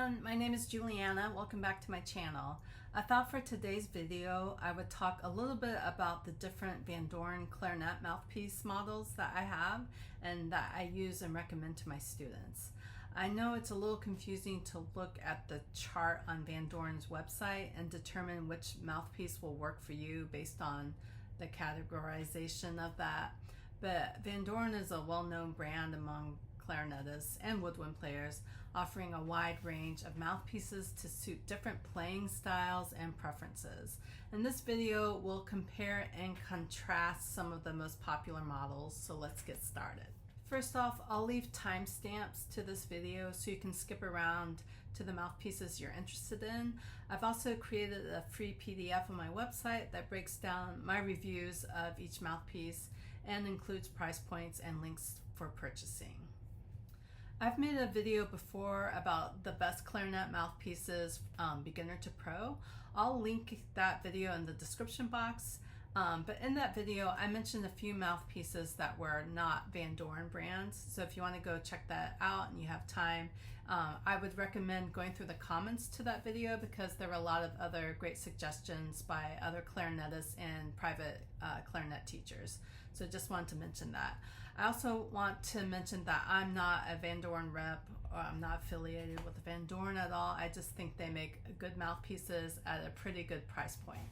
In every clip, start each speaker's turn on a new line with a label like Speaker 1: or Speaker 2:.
Speaker 1: everyone, my name is Julianna. Welcome back to my channel. I thought for today's video I would talk a little bit about the different Vandoren Clarinet Mouthpiece models that I have and that I use and recommend to my students. I know it's a little confusing to look at the chart on Vandoren's website and determine which mouthpiece will work for you based on the categorization of that, but Vandoren is a well-known brand among clarinetists and woodwind players, offering a wide range of mouthpieces to suit different playing styles and preferences. In this video, we'll compare and contrast some of the most popular models, so let's get started. First off, I'll leave timestamps to this video so you can skip around to the mouthpieces you're interested in. I've also created a free PDF on my website that breaks down my reviews of each mouthpiece and includes price points and links for purchasing. I've made a video before about the best clarinet mouthpieces, beginner to pro. I'll link that video in the description box. But in that video, I mentioned a few mouthpieces that were not Vandoren brands. So if you want to go check that out and you have time, I would recommend going through the comments to that video because there were a lot of other great suggestions by other clarinetists and private clarinet teachers. So just wanted to mention that. I also want to mention that I'm not a Vandoren rep, or I'm not affiliated with Vandoren at all. I just think they make good mouthpieces at a pretty good price point.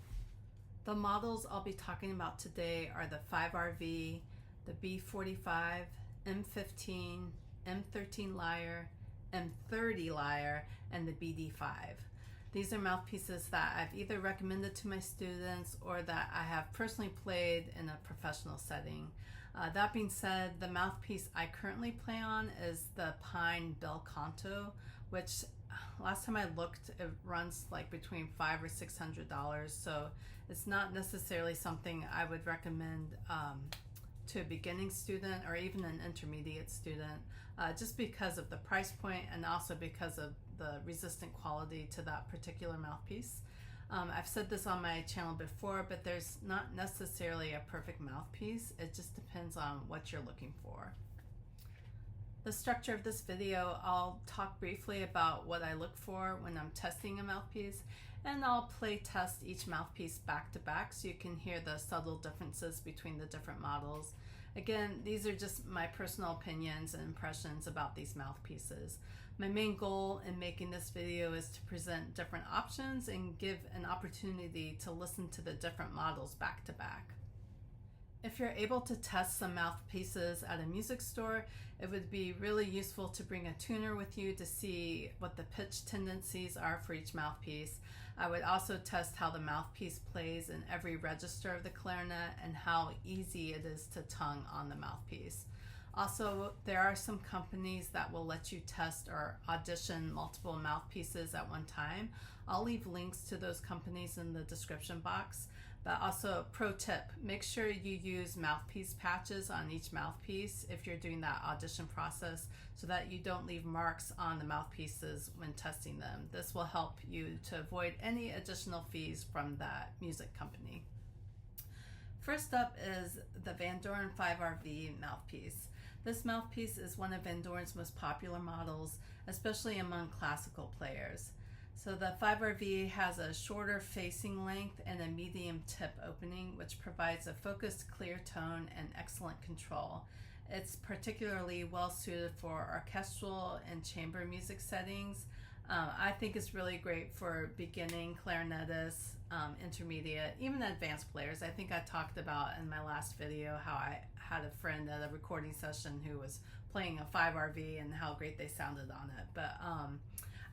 Speaker 1: The models I'll be talking about today are the 5RV, the B45, M15, M30 Lyre, M30 Lyre, and the BD5. These are mouthpieces that I've either recommended to my students or that I have personally played in a professional setting. That being said, the mouthpiece I currently play on is the Pine Bel Canto, which last time I looked, it runs like between $500 or $600. So it's not necessarily something I would recommend to a beginning student or even an intermediate student, just because of the price point and also because of the resistant quality to that particular mouthpiece. I've said this on my channel before, but there's not necessarily a perfect mouthpiece. It just depends on what you're looking for. The structure of this video, I'll talk briefly about what I look for when I'm testing a mouthpiece, and I'll play test each mouthpiece back to back so you can hear the subtle differences between the different models. Again, these are just my personal opinions and impressions about these mouthpieces. My main goal in making this video is to present different options and give an opportunity to listen to the different models back to back. If you're able to test some mouthpieces at a music store, it would be really useful to bring a tuner with you to see what the pitch tendencies are for each mouthpiece. I would also test how the mouthpiece plays in every register of the clarinet and how easy it is to tongue on the mouthpiece. Also, there are some companies that will let you test or audition multiple mouthpieces at one time. I'll leave links to those companies in the description box. But also, pro tip, make sure you use Mouthpiece Patches on each mouthpiece if you're doing that audition process so that you don't leave marks on the mouthpieces when testing them. This will help you to avoid any additional fees from that music company. First up is the Vandoren 5RV mouthpiece. This mouthpiece is one of Vandoren's most popular models, especially among classical players. So the 5RV has a shorter facing length and a medium tip opening, which provides a focused, clear tone and excellent control. It's particularly well suited for orchestral and chamber music settings. I think it's really great for beginning clarinetists, intermediate, even advanced players. I think I talked about in my last video how I had a friend at a recording session who was playing a 5RV and how great they sounded on it. But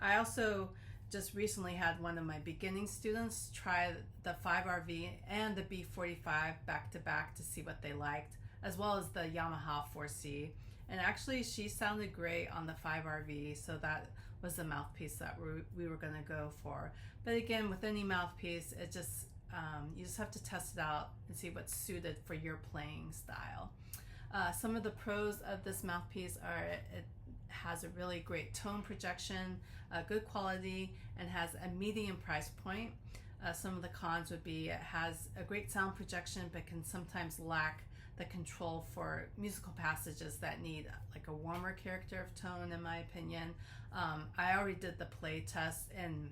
Speaker 1: I also just recently had one of my beginning students try the 5RV and the B45 back to back to see what they liked, as well as the Yamaha 4C. And actually she sounded great on the 5RV, so that was the mouthpiece that we were going to go for. But again, with any mouthpiece, it just you just have to test it out and see what's suited for your playing style. Some of the pros of this mouthpiece are it has a really great tone projection, good quality, and has a medium price point. Some of the cons would be it has a great sound projection but can sometimes lack the control for musical passages that need like a warmer character of tone, in my opinion. I already did the play test, and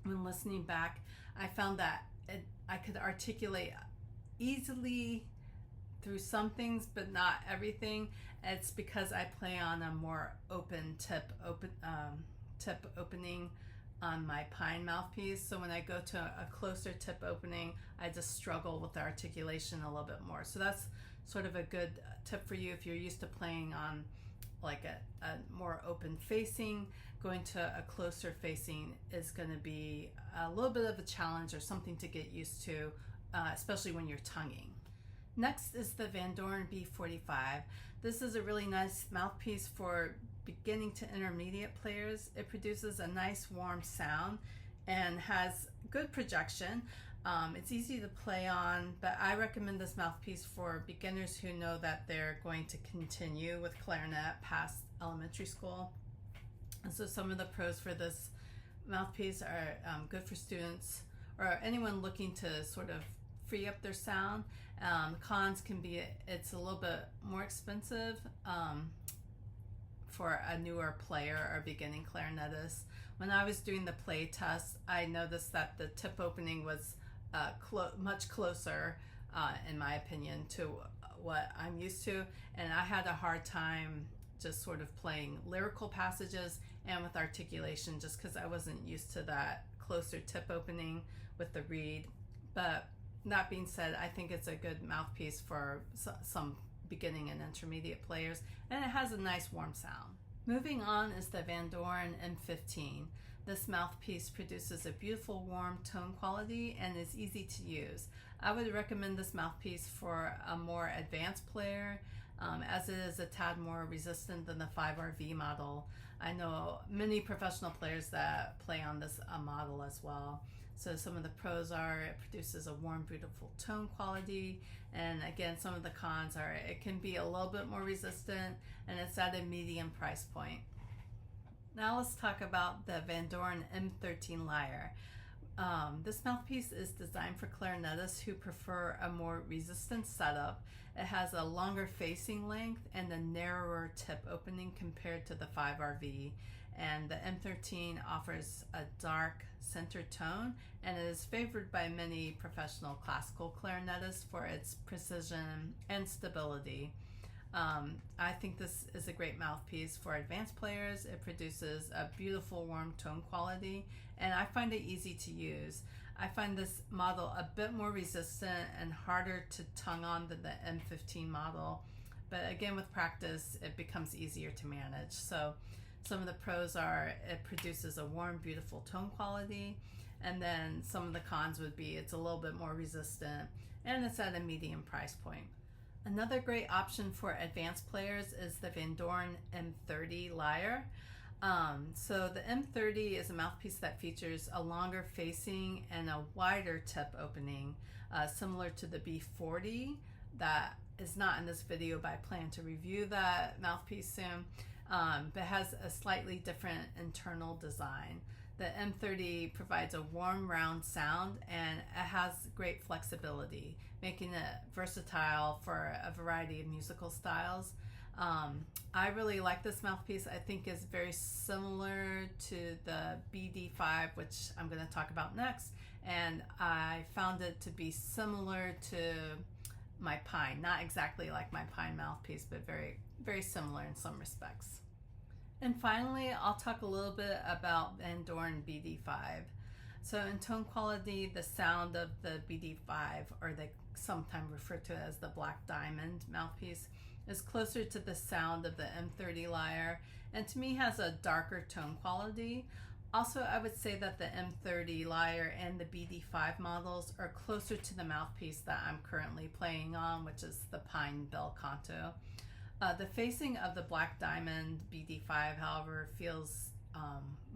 Speaker 1: when listening back, I found that I could articulate easily through some things, but not everything. It's because I play on a more open tip opening on my pine mouthpiece. So when I go to a closer tip opening, I just struggle with the articulation a little bit more. So that's sort of a good tip for you if you're used to playing on like a more open facing. Going to a closer facing is going to be a little bit of a challenge or something to get used to, especially when you're tonguing. Next is the Vandoren B45. This is a really nice mouthpiece for beginning to intermediate players. It produces a nice warm sound and has good projection. It's easy to play on, but I recommend this mouthpiece for beginners who know that they're going to continue with clarinet past elementary school. And so some of the pros for this mouthpiece are good for students or anyone looking to sort of free up their sound. Cons can be it's a little bit more expensive for a newer player or beginning clarinetist. When I was doing the play test, I noticed that the tip opening was much closer, in my opinion, to what I'm used to, and I had a hard time just sort of playing lyrical passages and with articulation just because I wasn't used to that closer tip opening with the reed. But that being said, I think it's a good mouthpiece for some beginning and intermediate players, and it has a nice warm sound. Moving on is the Vandoren M15. This mouthpiece produces a beautiful warm tone quality and is easy to use. I would recommend this mouthpiece for a more advanced player, as it is a tad more resistant than the 5RV model. I know many professional players that play on this model as well. So some of the pros are it produces a warm, beautiful tone quality, and again, some of the cons are it can be a little bit more resistant, and it's at a medium price point. Now let's talk about the Vandoren M30 Lyre. This mouthpiece is designed for clarinetists who prefer a more resistant setup. It has a longer facing length and a narrower tip opening compared to the 5RV. And the M13 offers a dark center tone and is favored by many professional classical clarinetists for its precision and stability. I think this is a great mouthpiece for advanced players. It produces a beautiful warm tone quality, and I find it easy to use. I find this model a bit more resistant and harder to tongue on than the M15 model, but again, with practice, it becomes easier to manage. So some of the pros are it produces a warm, beautiful tone quality, and then some of the cons would be it's a little bit more resistant, and it's at a medium price point. Another great option for advanced players is the Vandoren M30 Lyre. So the M30 is a mouthpiece that features a longer facing and a wider tip opening, similar to the B40 that is not in this video, but I plan to review that mouthpiece soon, but has a slightly different internal design. The M30 provides a warm, round sound, and it has great flexibility, making it versatile for a variety of musical styles. I really like this mouthpiece. I think it's very similar to the BD5, which I'm going to talk about next, and I found it to be similar to my pine. Not exactly like my pine mouthpiece, but very, very similar in some respects. And finally, I'll talk a little bit about Vandoren BD5. So in tone quality, the sound of the BD5, or they sometimes refer to it as the Black Diamond mouthpiece, is closer to the sound of the M30 Lyre, and to me has a darker tone quality. Also, I would say that the M30 Lyre and the BD5 models are closer to the mouthpiece that I'm currently playing on, which is the Pine Bel Canto. The facing of the Black Diamond BD5, however, feels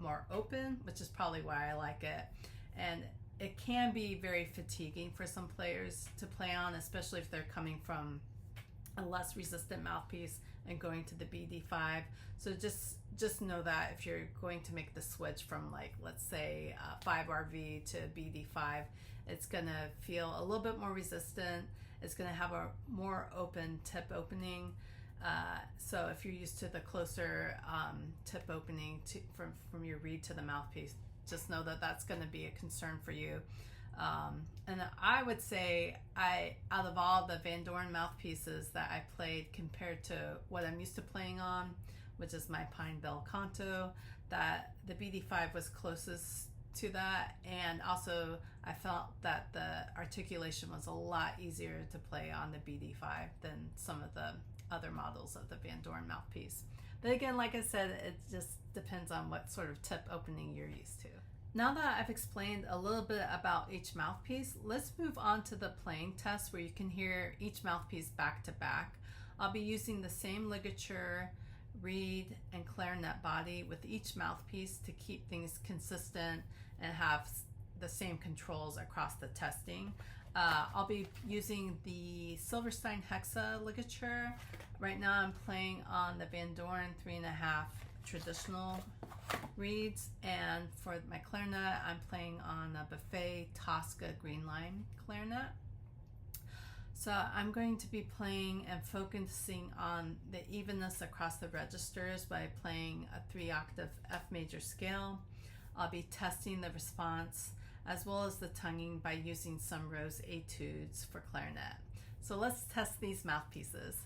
Speaker 1: more open, which is probably why I like it. And it can be very fatiguing for some players to play on, especially if they're coming from a less resistant mouthpiece and going to the BD5. So just know that if you're going to make the switch from, like, let's say 5RV to BD5, it's gonna feel a little bit more resistant, is going to have a more open tip opening. So if you're used to the closer tip opening from your reed to the mouthpiece, just know that that's going to be a concern for you. And I would say out of all the Vandoren mouthpieces that I played compared to what I'm used to playing on, which is my Pine Bell Canto, that the BD5 was closest to that. And also I felt that the articulation was a lot easier to play on the BD5 than some of the other models of the Vandoren mouthpiece. But again, like I said, it just depends on what sort of tip opening you're used to. Now that I've explained a little bit about each mouthpiece, let's move on to the playing test where you can hear each mouthpiece back to back. I'll be using the same ligature, reed, and clarinet body with each mouthpiece to keep things consistent and have the same controls across the testing. I'll be using the Silverstein Hexa ligature. Right now I'm playing on the Vandoren 3.5 traditional reeds, and for my clarinet I'm playing on a Buffet Tosca green lime clarinet. So I'm going to be playing and focusing on the evenness across the registers by playing a 3-octave F major scale. I'll be testing the response as well as the tonguing by using some Rose Etudes for clarinet. So let's test these mouthpieces.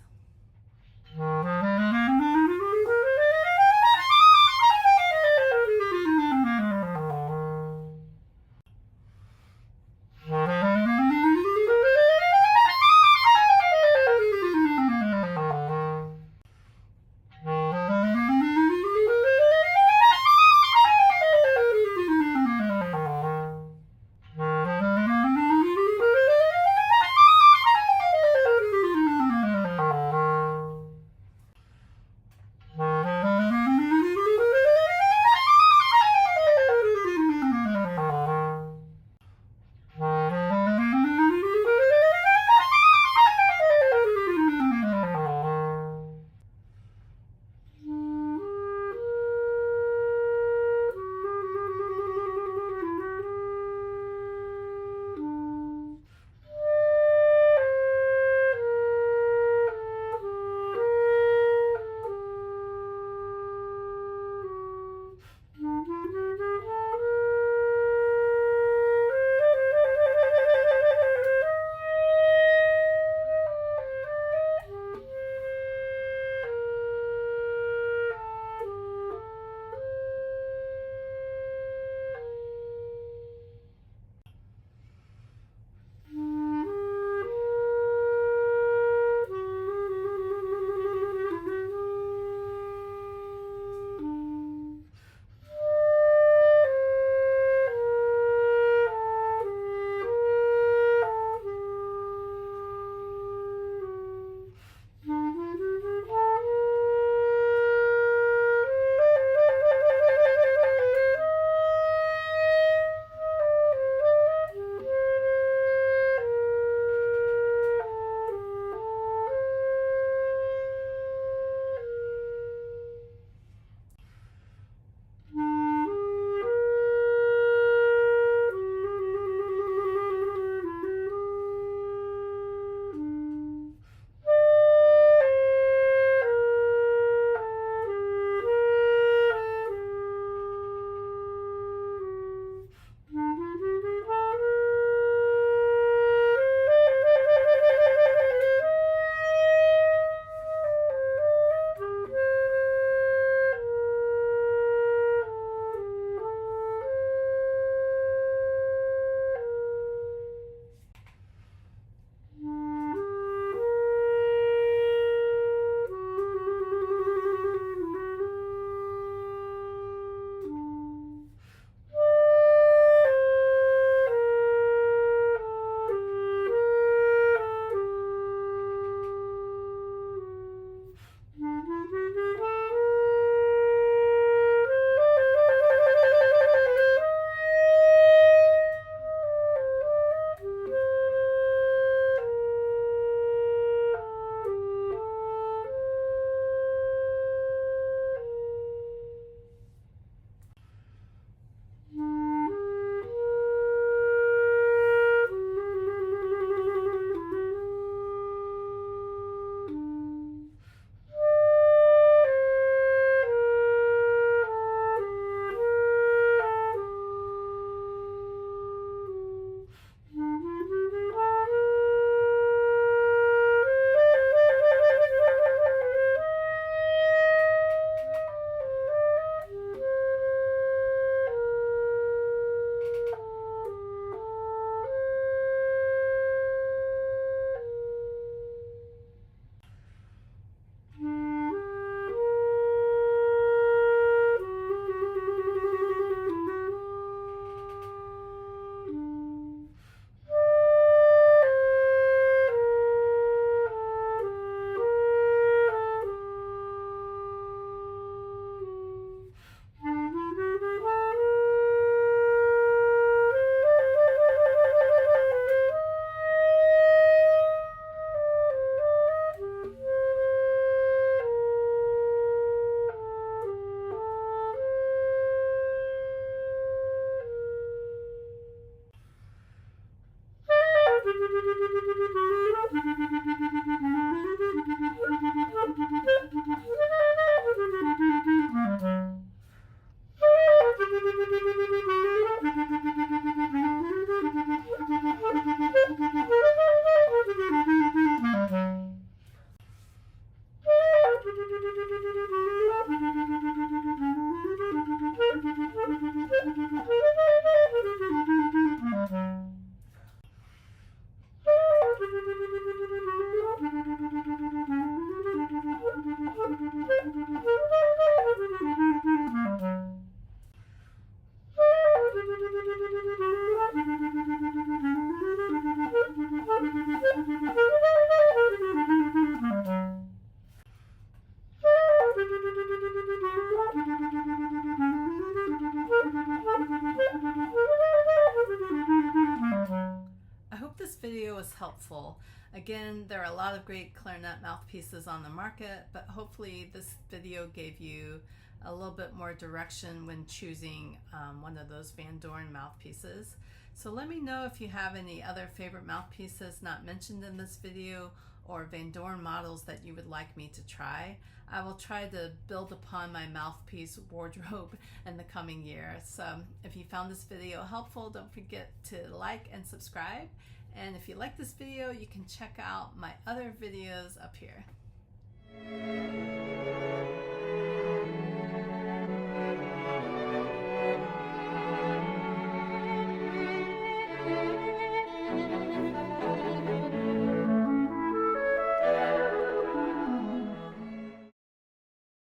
Speaker 1: Again, there are a lot of great clarinet mouthpieces on the market, but hopefully this video gave you a little bit more direction when choosing one of those Vandoren mouthpieces. So let me know if you have any other favorite mouthpieces not mentioned in this video or Vandoren models that you would like me to try. I will try to build upon my mouthpiece wardrobe in the coming year. So if you found this video helpful, don't forget to like and subscribe. And if you like this video, you can check out my other videos up here.